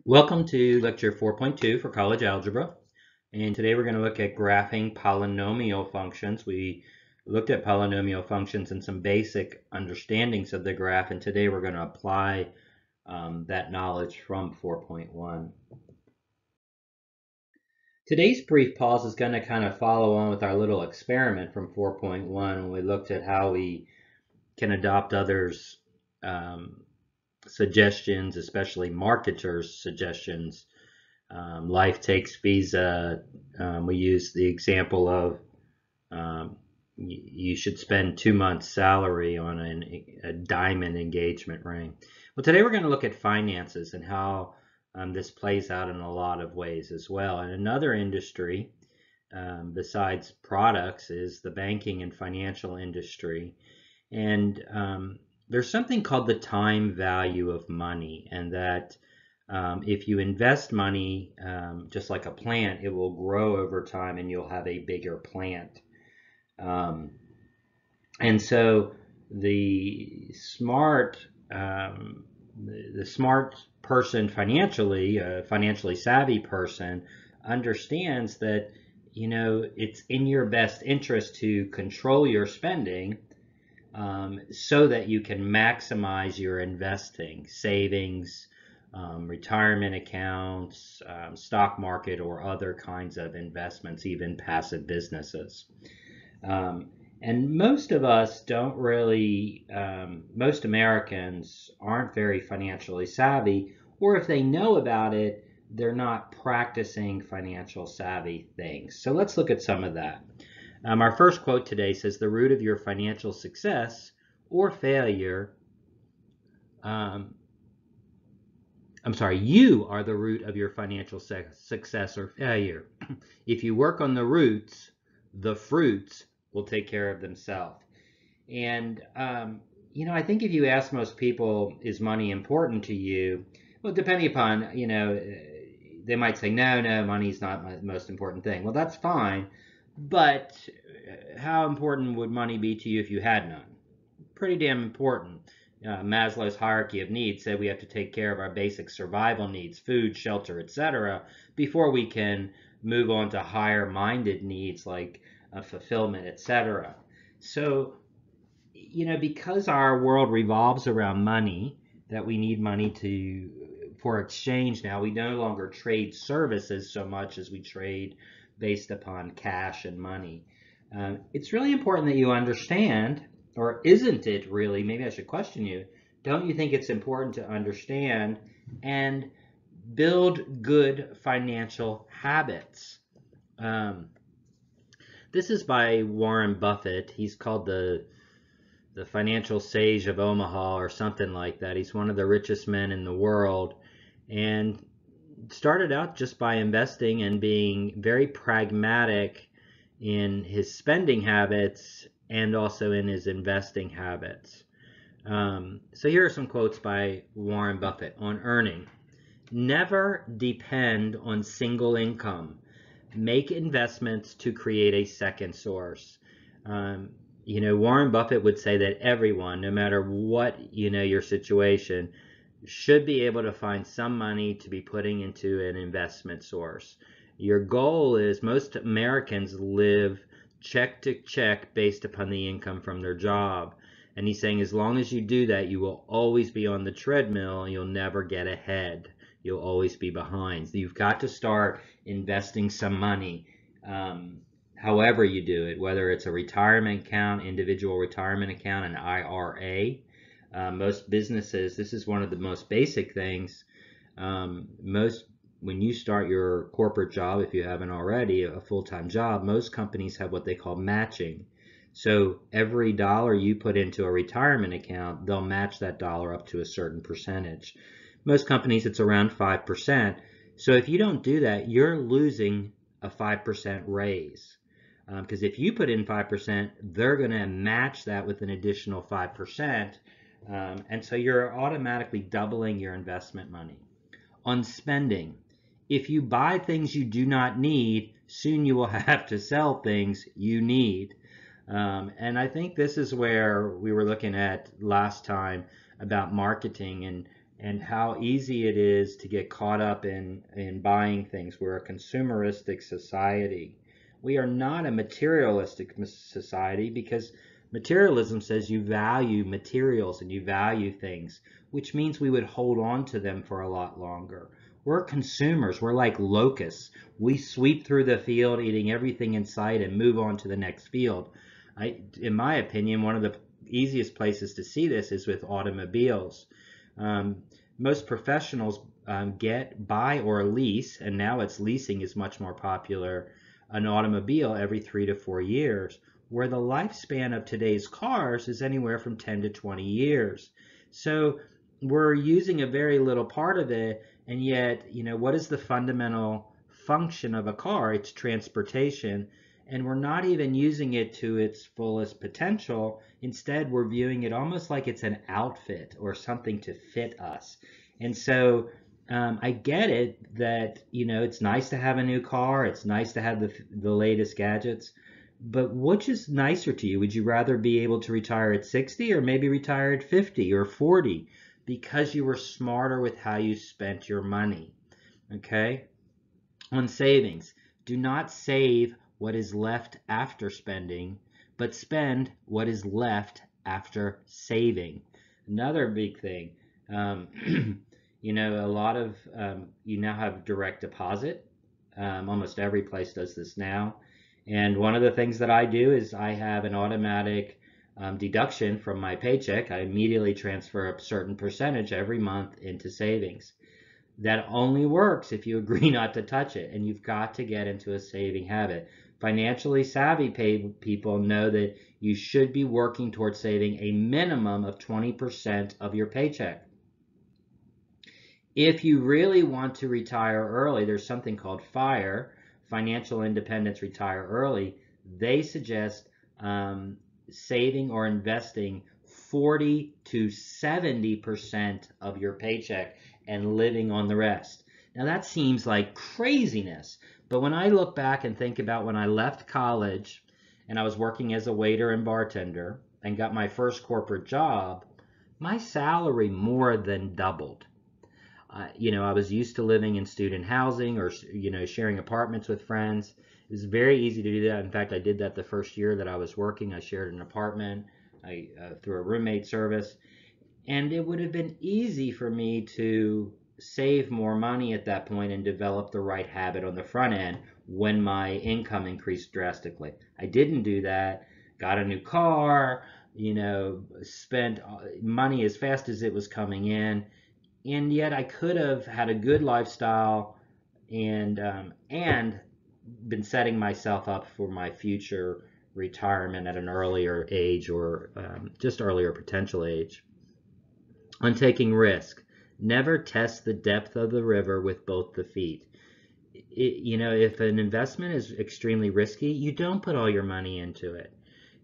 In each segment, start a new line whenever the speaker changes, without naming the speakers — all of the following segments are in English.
Welcome to lecture 4.2 for college algebra. And today we're going to look at graphing polynomial functions. We looked at polynomial functions and some basic understandings of the graph, and today we're going to apply that knowledge from 4.1. Today's brief pause is going to kind of follow on with our little experiment from 4.1 when we looked at how we can adopt others' suggestions, especially marketers' suggestions. Life Takes Visa, we use the example of you should spend 2 months' salary on a diamond engagement ring. Well, today we're going to look at finances and how this plays out in a lot of ways as well. And another industry besides products is the banking and financial industry. And there's something called the time value of money, and that if you invest money just like a plant, it will grow over time and you'll have a bigger plant. And so the smart person financially, a financially savvy person, understands that it's in your best interest to control your spending so that you can maximize your investing, savings, retirement accounts, stock market, or other kinds of investments, even passive businesses. And most of us don't really, most Americans aren't very financially savvy, or if they know about it, they're not practicing financial savvy things. So let's look at some of that. Our first quote today says, "The root of your financial success or failure, you are the root of your financial success or failure. If you work on the roots, the fruits will take care of themselves." And, I think if you ask most people, is money important to you? Well, depending upon, they might say, no, money's not the most important thing. Well, that's fine. But how important would money be to you if you had none? Pretty damn important. Maslow's hierarchy of needs said we have to take care of our basic survival needs, food, shelter, etc., before we can move on to higher-minded needs like fulfillment, etc. So, because our world revolves around money, that we need money for exchange now, we no longer trade services so much as we trade based upon cash and money. It's really important that you understand, or isn't it really, maybe I should question you, don't you think it's important to understand and build good financial habits? This is by Warren Buffett. He's called the financial sage of Omaha or something like that. He's one of the richest men in the world, and started out just by investing and being very pragmatic in his spending habits and also in his investing habits. So here are some quotes by Warren Buffett on earning. "Never depend on single income. Make investments to create a second source." Warren Buffett would say that everyone, no matter what, your situation, should be able to find some money to be putting into an investment source. Your goal is, most Americans live check to check based upon the income from their job. And he's saying as long as you do that, you will always be on the treadmill. You'll never get ahead. You'll always be behind. So you've got to start investing some money, however you do it, whether it's a retirement account, individual retirement account, an IRA. Most businesses, this is one of the most basic things. When you start your corporate job, if you haven't already, a full-time job, most companies have what they call matching. So every dollar you put into a retirement account, they'll match that dollar up to a certain percentage. Most companies, it's around 5%. So if you don't do that, you're losing a 5% raise. Because if you put in 5%, they're going to match that with an additional 5%. And so you're automatically doubling your investment money. On spending, if you buy things you do not need, soon you will have to sell things you need. And I think this is where we were looking at last time about marketing and how easy it is to get caught up in buying things. We're a consumeristic society. We are not a materialistic society, because materialism says you value materials and you value things, which means we would hold on to them for a lot longer. We're consumers. We're like locusts. We sweep through the field, eating everything in sight, and move on to the next field. In my opinion, one of the easiest places to see this is with automobiles. Most professionals buy or lease, and now leasing is much more popular, an automobile every 3 to 4 years, where the lifespan of today's cars is anywhere from 10 to 20 years. So we're using a very little part of it, and yet, what is the fundamental function of a car? It's transportation, and we're not even using it to its fullest potential. Instead, we're viewing it almost like it's an outfit or something to fit us. And so I get it that, it's nice to have a new car. It's nice to have the latest gadgets. But which is nicer to you? Would you rather be able to retire at 60 or maybe retire at 50 or 40 because you were smarter with how you spent your money? Okay? On savings, do not save what is left after spending, but spend what is left after saving. Another big thing, a lot of, you now have direct deposit. Almost every place does this now. And one of the things that I do is I have an automatic deduction from my paycheck. I immediately transfer a certain percentage every month into savings. That only works if you agree not to touch it, and you've got to get into a saving habit. Financially savvy people know that you should be working towards saving a minimum of 20% of your paycheck. If you really want to retire early, there's something called FIRE, Financial Independence Retire Early. They suggest saving or investing 40 to 70% of your paycheck and living on the rest. Now that seems like craziness, but when I look back and think about when I left college and I was working as a waiter and bartender and got my first corporate job, my salary more than doubled. I was used to living in student housing or, sharing apartments with friends. It was very easy to do that. In fact, I did that the first year that I was working. I shared an apartment through a roommate service. And it would have been easy for me to save more money at that point and develop the right habit on the front end when my income increased drastically. I didn't do that. Got a new car, spent money as fast as it was coming in. And yet I could have had a good lifestyle and been setting myself up for my future retirement at an earlier age or just earlier potential age. On taking risk, never test the depth of the river with both the feet. If an investment is extremely risky, you don't put all your money into it.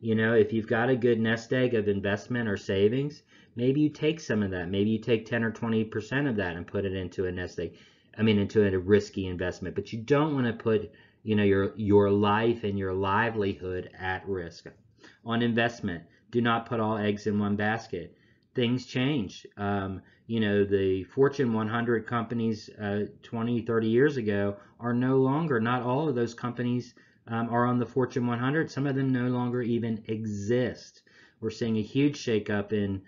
If you've got a good nest egg of investment or savings, maybe you take some of that. Maybe you take 10 or 20% of that and put it into a nest egg. Into a risky investment. But you don't want to put, your life and your livelihood at risk. On investment, do not put all eggs in one basket. Things change. The Fortune 100 companies 20, 30 years ago are no longer, not all of those companies are on the Fortune 100. Some of them no longer even exist. We're seeing a huge shakeup in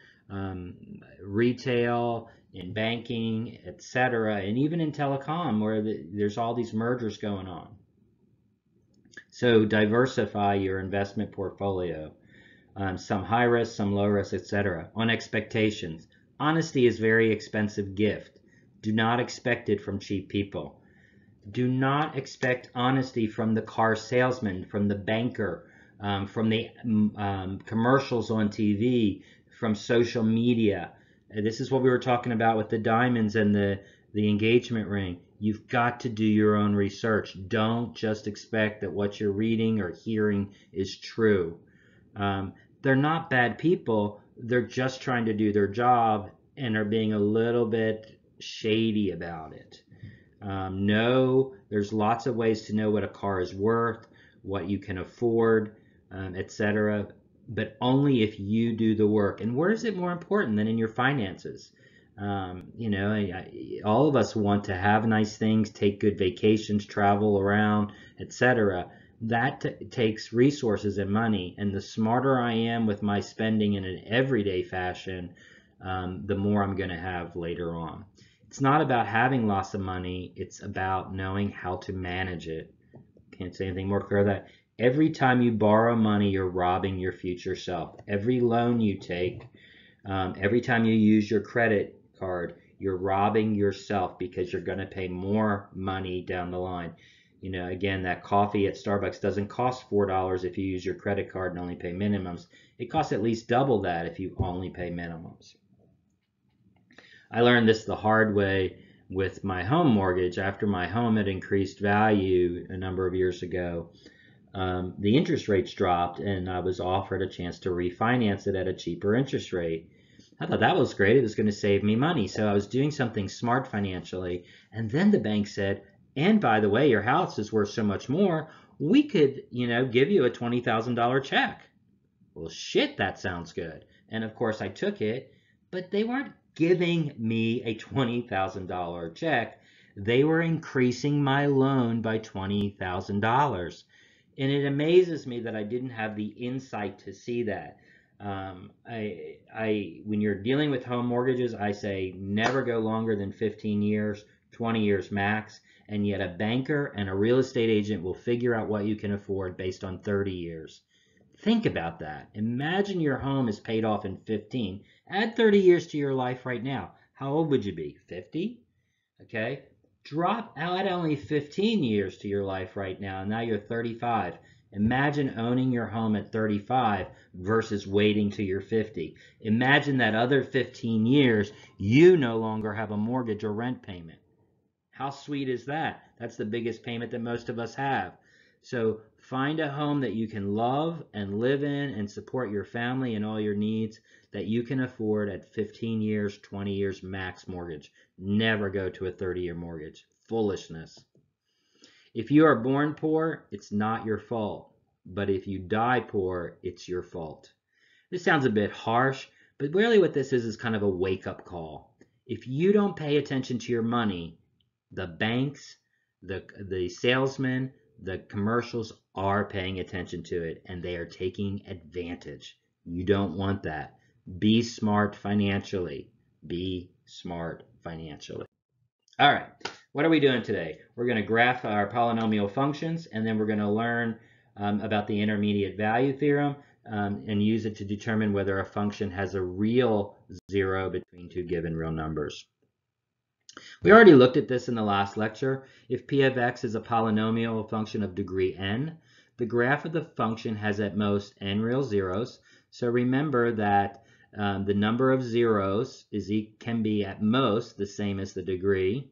retail, in banking, etc., and even in telecom, where there's all these mergers going on. So diversify your investment portfolio. Some high risk, some low risk, etc. On expectations, honesty is a very expensive gift. Do not expect it from cheap people. Do not expect honesty from the car salesman, from the banker, from the commercials on TV, from social media. This is what we were talking about with the diamonds and the engagement ring. You've got to do your own research. Don't just expect that what you're reading or hearing is true. They're not bad people. They're just trying to do their job and are being a little bit shady about it. There's lots of ways to know what a car is worth, what you can afford, etc., but only if you do the work. And where is it more important than in your finances? You know, all of us want to have nice things, take good vacations, travel around, etc. That takes resources and money. And the smarter I am with my spending in an everyday fashion, the more I'm going to have later on. It's not about having lots of money. It's about knowing how to manage it. Can't say anything more clear than that. Every time you borrow money, you're robbing your future self. Every loan you take, every time you use your credit card, you're robbing yourself because you're going to pay more money down the line. You know, again, that coffee at Starbucks doesn't cost $4 if you use your credit card and only pay minimums. It costs at least double that if you only pay minimums. I learned this the hard way with my home mortgage. After my home had increased value a number of years ago, the interest rates dropped and I was offered a chance to refinance it at a cheaper interest rate. I thought that was great. It was going to save me money. So I was doing something smart financially. And then the bank said, and by the way, your house is worth so much more. We could, you know, give you a $20,000 check. Well, shit, that sounds good. And of course I took it, but they weren't giving me a $20,000 check. They were increasing my loan by $20,000. And it amazes me that I didn't have the insight to see that. When you're dealing with home mortgages, I say never go longer than 15 years, 20 years max. And yet a banker and a real estate agent will figure out what you can afford based on 30 years. Think about that. Imagine your home is paid off in 15. Add 30 years to your life right now. How old would you be? 50? Okay. Add only 15 years to your life right now, and now you're 35. Imagine owning your home at 35 versus waiting till you're 50. Imagine that other 15 years, you no longer have a mortgage or rent payment. How sweet is that? That's the biggest payment that most of us have. So find a home that you can love and live in and support your family and all your needs that you can afford at 15 years, 20 years max mortgage. Never go to a 30-year mortgage. Foolishness. If you are born poor, it's not your fault. But if you die poor, it's your fault. This sounds a bit harsh, but really what this is kind of a wake-up call. If you don't pay attention to your money, the banks, the salesmen, the commercials are paying attention to it, and they are taking advantage. You don't want that. Be smart financially. Be smart financially. All right, what are we doing today? We're going to graph our polynomial functions, and then we're going to learn about the intermediate value theorem and use it to determine whether a function has a real zero between two given real numbers. We already looked at this in the last lecture. If p of x is a polynomial function of degree n, the graph of the function has at most n real zeros. So remember that the number of zeros can be at most the same as the degree,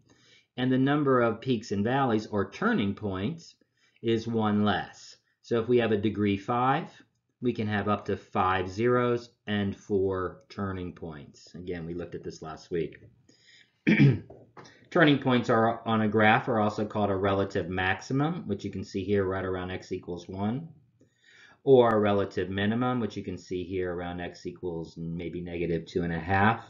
and the number of peaks and valleys or turning points is one less. So if we have a degree 5, we can have up to 5 zeros and 4 turning points. Again, we looked at this last week. Turning points on a graph are also called a relative maximum, which you can see here right around x equals 1, or a relative minimum, which you can see here around x equals maybe negative 2.5.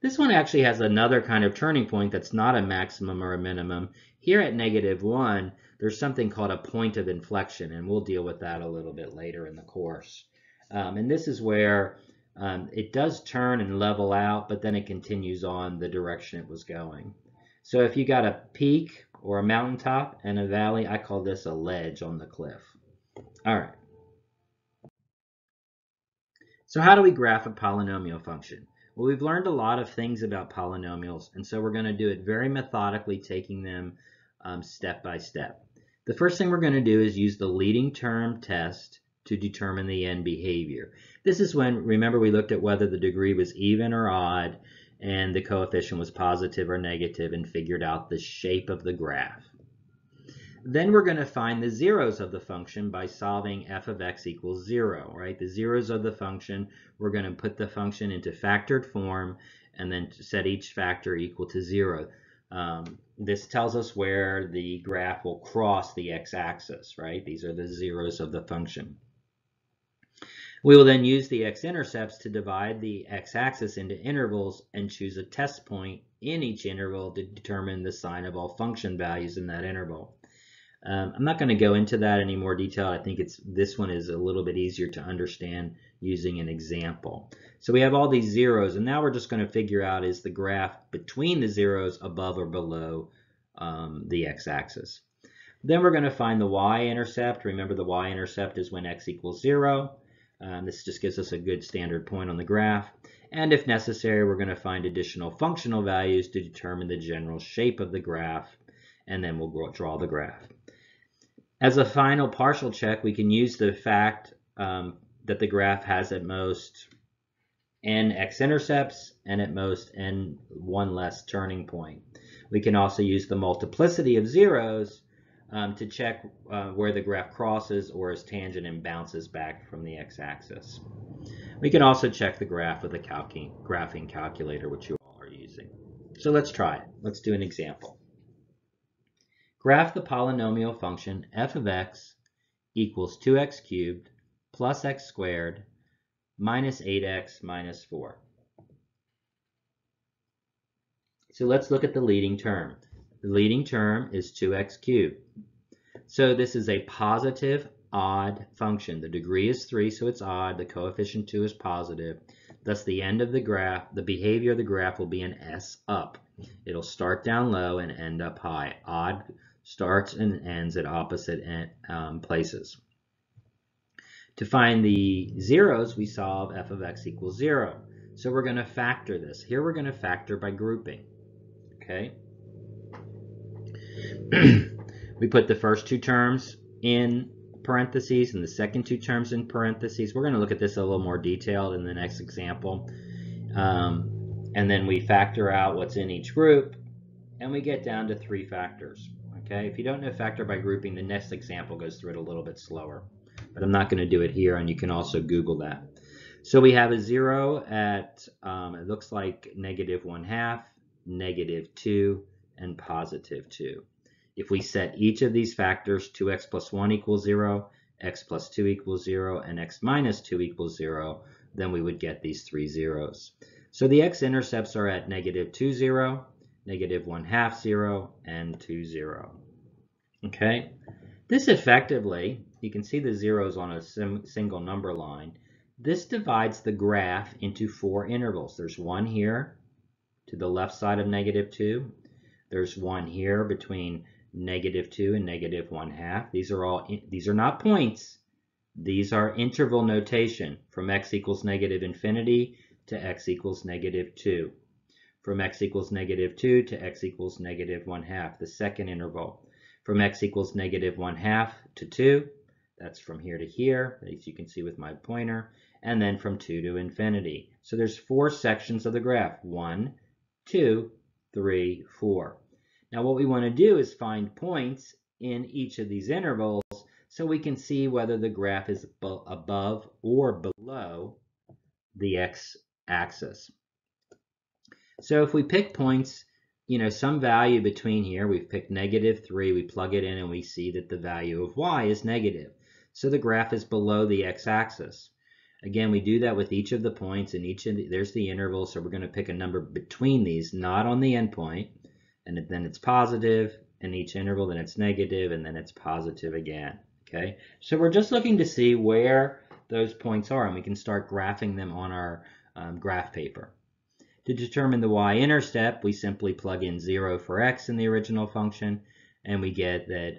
This one actually has another kind of turning point that's not a maximum or a minimum. Here at negative 1, there's something called a point of inflection, and we'll deal with that a little bit later in the course. And this is where it does turn and level out, but then it continues on the direction it was going. So if you got a peak or a mountaintop and a valley, I call this a ledge on the cliff. All right. So how do we graph a polynomial function? Well, we've learned a lot of things about polynomials, and so we're going to do it very methodically, taking them step by step. The first thing we're going to do is use the leading term test to determine the end behavior. This is when, remember, we looked at whether the degree was even or odd, and the coefficient was positive or negative, and figured out the shape of the graph. Then we're going to find the zeros of the function by solving f of x equals 0, right? The zeros of the function, we're going to put the function into factored form and then set each factor equal to 0. This tells us where the graph will cross the x-axis, right? These are the zeros of the function. We will then use the x-intercepts to divide the x-axis into intervals and choose a test point in each interval to determine the sign of all function values in that interval. I'm not going to go into that in any more detail. I think this one is a little bit easier to understand using an example. So we have all these zeros, and now we're just going to figure out, is the graph between the zeros above or below the x-axis. Then we're going to find the y-intercept. Remember, the y-intercept is when x equals 0. This just gives us a good standard point on the graph. And if necessary, we're going to find additional functional values to determine the general shape of the graph, and then we'll draw the graph. As a final partial check, we can use the fact that the graph has at most n x-intercepts and at most n one less turning point. We can also use the multiplicity of zeros to check where the graph crosses or is tangent and bounces back from the x-axis. We can also check the graph with a graphing calculator, which you all are using. So let's try it. Let's do an example. Graph the polynomial function f of x equals 2x cubed plus x squared minus 8x minus 4. So let's look at the leading term. The leading term is 2x cubed. So this is a positive odd function. The degree is 3, so it's odd. The coefficient 2 is positive. Thus, the end of the graph, the behavior of the graph will be an S up. It'll start down low and end up high. Odd starts and ends at opposite places. To find the zeros, we solve f of x equals 0. So we're going to factor this. Here we're going to factor by grouping. Okay. We put the first two terms in parentheses and the second two terms in parentheses. We're going to look at this a little more detailed in the next example. And then we factor out what's in each group, and we get down to 3 factors. Okay, if you don't know factor by grouping, the next example goes through it a little bit slower. But I'm not going to do it here, and you can also Google that. So we have a 0 at, it looks like -1/2, -2, and +2. If we set each of these factors, 2x plus 1 equals 0, x plus 2 equals 0, and x minus 2 equals 0, then we would get these 3 zeros. So the x-intercepts are at -2, 0, -1/2, 0, and 2, 0. Okay? This effectively, you can see the zeros on a single number line. This divides the graph into 4 intervals. There's one here to the left side of -2. There's one here between -2 and -1/2. These are not points. These are interval notation from x equals -infinity to x equals -2. From x equals -2 to x equals -1/2, the second interval. From x equals -1/2 to 2, that's from here to here, as you can see with my pointer, and then from 2 to infinity. So there's 4 sections of the graph, 1, 2, 3, 4. Now what we want to do is find points in each of these intervals so we can see whether the graph is above or below the x-axis. So if we pick points, some value between here, we've picked -3, we plug it in and we see that the value of y is negative. So the graph is below the x-axis. Again, we do that with each of the points, and there's the interval, so we're going to pick a number between these, not on the endpoint. And then it's positive in each interval, then it's negative, and then it's positive again. Okay, so we're just looking to see where those points are, and we can start graphing them on our graph paper. To determine the y-intercept, we simply plug in 0 for x in the original function, and we get that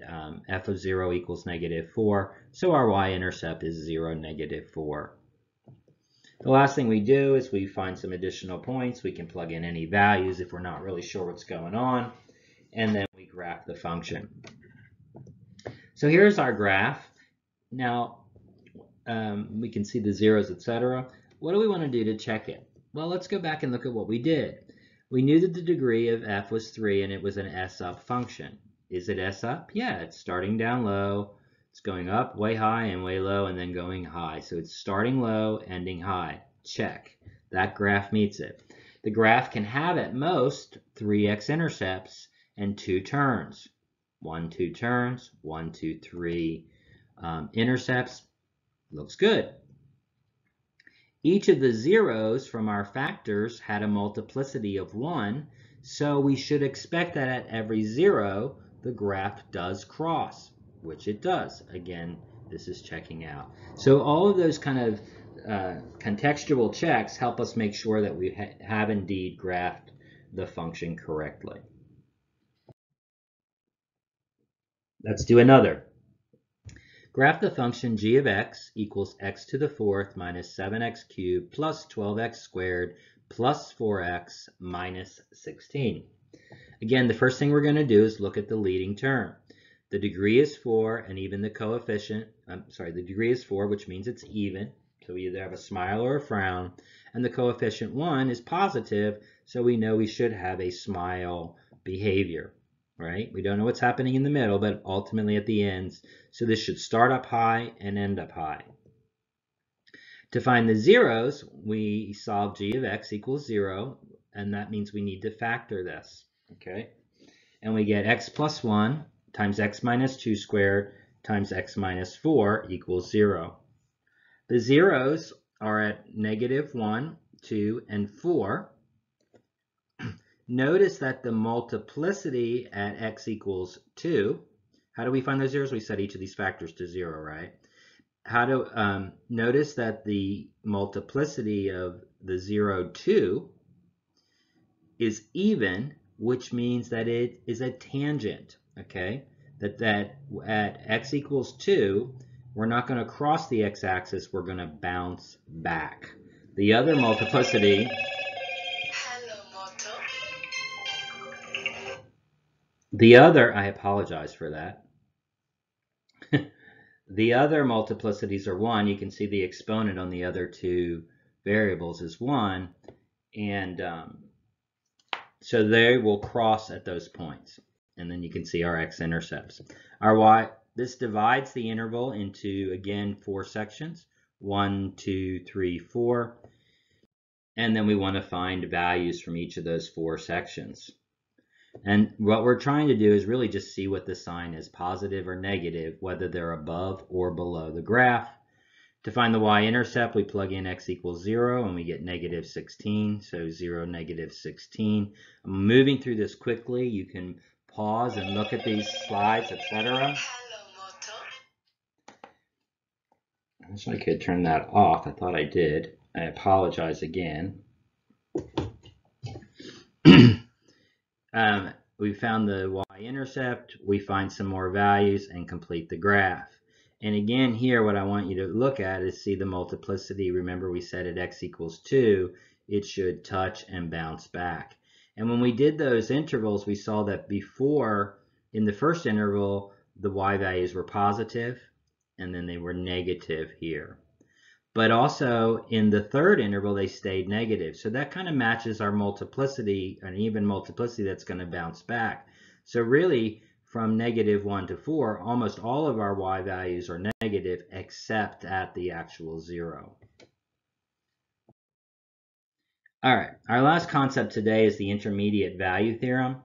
f of 0 equals -4, so our y-intercept is 0, -4. The last thing we do is we find some additional points. We can plug in any values if we're not really sure what's going on, and then we graph the function. So here's our graph. Now, we can see the zeros, etc. What do we want to do to check it? Well, let's go back and look at what we did. We knew that the degree of f was 3, and it was an S-up function. Is it S-up? Yeah, it's starting down low. It's going up way high and way low and then going high. So it's starting low, ending high. Check. That graph meets it. The graph can have at most 3 x-intercepts and 2 turns. 1, 2 turns, 1, 2, 3 intercepts. Looks good. Each of the zeros from our factors had a multiplicity of 1, so we should expect that at every 0, the graph does cross, which it does. Again, this is checking out. So all of those kind of contextual checks help us make sure that we have indeed graphed the function correctly. Let's do another. Graph the function g of x equals x to the 4th minus 7x cubed plus 12x squared plus 4x minus 16. Again, the first thing we're going to do is look at the leading term. The degree is 4, and even the coefficient, the degree is 4, which means it's even. So we either have a smile or a frown. And the coefficient 1 is positive, so we know we should have a smile behavior. Right? We don't know what's happening in the middle, but ultimately at the ends. So this should start up high and end up high. To find the zeros, we solve g of x equals 0, and that means we need to factor this. Okay? And we get x plus 1 times x minus 2 squared times x minus 4 equals 0. The zeros are at negative 1, 2, and 4. Notice that the multiplicity at x equals 2, how do we find those zeros? We set each of these factors to 0, right? Notice that the multiplicity of the 0, 2 is even, which means that it is a tangent, okay? That at x equals 2, we're not going to cross the x-axis, we're going to bounce back. The other multiplicity... I apologize for that. The other multiplicities are 1. You can see the exponent on the other two variables is 1. And so they will cross at those points. And then you can see our x-intercepts. Our y, this divides the interval into, again, 4 sections. 1, 2, 3, 4. And then we want to find values from each of those 4 sections. And what we're trying to do is really just see what the sign is, positive or negative, whether they're above or below the graph. To find the y-intercept, we plug in x equals 0, and we get negative 16, so 0, negative 16. I'm moving through this quickly. You can pause and look at these slides, etc. I wish I could turn that off. I thought I did. I apologize again. We found the y-intercept, we find some more values and complete the graph. And again here what I want you to look at is see the multiplicity. Remember we said at x equals 2, it should touch and bounce back. And when we did those intervals, we saw that before, in the first interval, the y values were positive and then they were negative here. But also in the third interval, they stayed negative. So that kind of matches our multiplicity, an even multiplicity that's going to bounce back. So really, from negative 1 to 4, almost all of our y values are negative except at the actual 0. All right, our last concept today is the intermediate value theorem.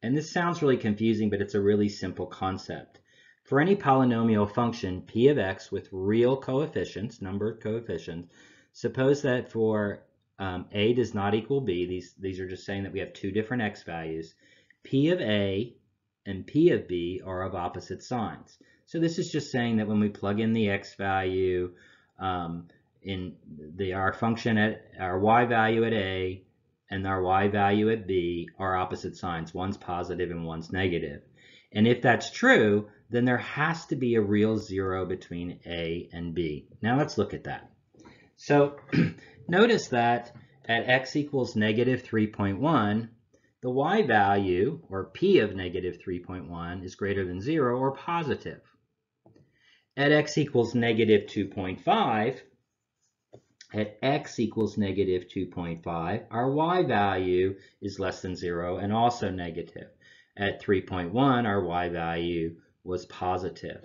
And this sounds really confusing, but it's a really simple concept. For any polynomial function p of x with real coefficients, numbered coefficients, suppose that for a does not equal b, these are just saying that we have two different x values, p of a and p of b are of opposite signs. So this is just saying that when we plug in the x value in our function at our y value at a and our y value at b are opposite signs. One's positive and one's negative. And if that's true, then there has to be a real 0 between a and b. Now let's look at that. So notice that at x equals negative 3.1, the y value, or p of negative 3.1, is greater than 0 or positive. At x equals negative 2.5, at x equals negative 2.5, our y value is less than 0 and also negative. At 3.1, our y value was positive.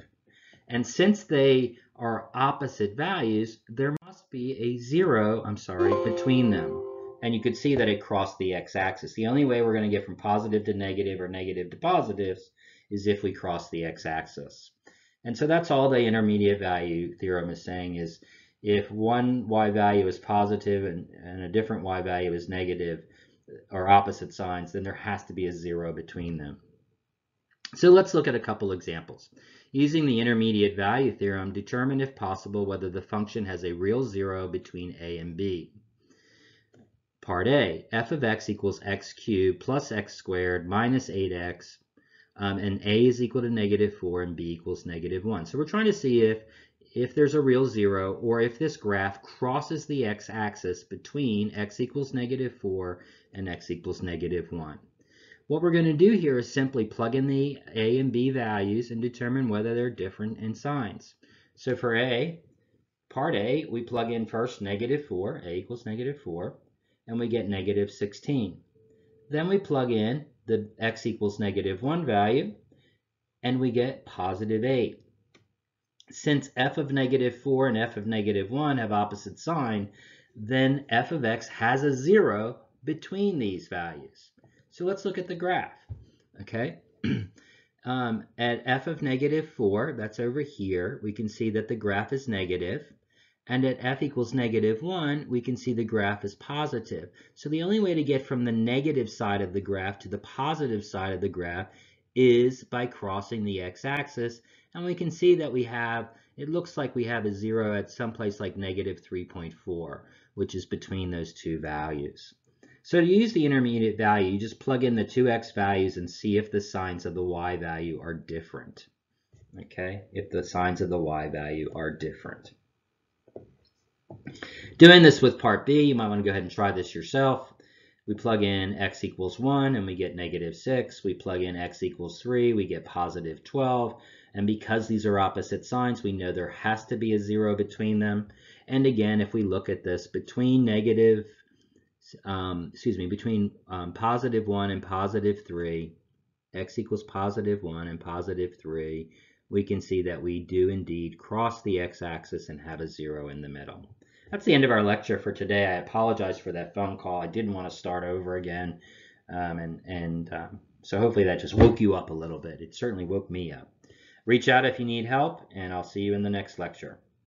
And since they are opposite values, there must be a 0, between them. And you could see that it crossed the x-axis. The only way we're going to get from positive to negative or negative to positives is if we cross the x-axis. And so that's all the intermediate value theorem is saying is if one y value is positive and a different y value is negative or opposite signs, then there has to be a 0 between them. So let's look at a couple examples. Using the intermediate value theorem, determine if possible whether the function has a real 0 between a and b. Part A, f of x equals x cubed plus x squared minus 8x, and a is equal to -4 and b equals -1. So we're trying to see if there's a real 0 or if this graph crosses the x-axis between x equals -4 and x equals -1. What we're going to do here is simply plug in the a and b values and determine whether they're different in signs. So for a, part A, we plug in first -4, a equals -4, and we get -16. Then we plug in the x equals -1 value, and we get +8. Since f of -4 and f of -1 have opposite sign, then f of x has a 0 between these values. So let's look at the graph, okay? At f of -4, that's over here, we can see that the graph is negative. And at f equals -1, we can see the graph is positive. So the only way to get from the negative side of the graph to the positive side of the graph is by crossing the x-axis. And we can see that it looks like we have a 0 at some place like -3.4, which is between those two values. So to use the intermediate value, you just plug in the two x values and see if the signs of the y value are different. Okay, if the signs of the y value are different. Doing this with part B, you might want to go ahead and try this yourself. We plug in x equals 1 and we get -6. We plug in x equals 3, we get +12. And because these are opposite signs, we know there has to be a 0 between them. And again, if we look at this between +1 and +3, x equals +1 and +3, we can see that we do indeed cross the x-axis and have a 0 in the middle. That's the end of our lecture for today. I apologize for that phone call. I didn't want to start over again. So hopefully that just woke you up a little bit. It certainly woke me up. Reach out if you need help, and I'll see you in the next lecture.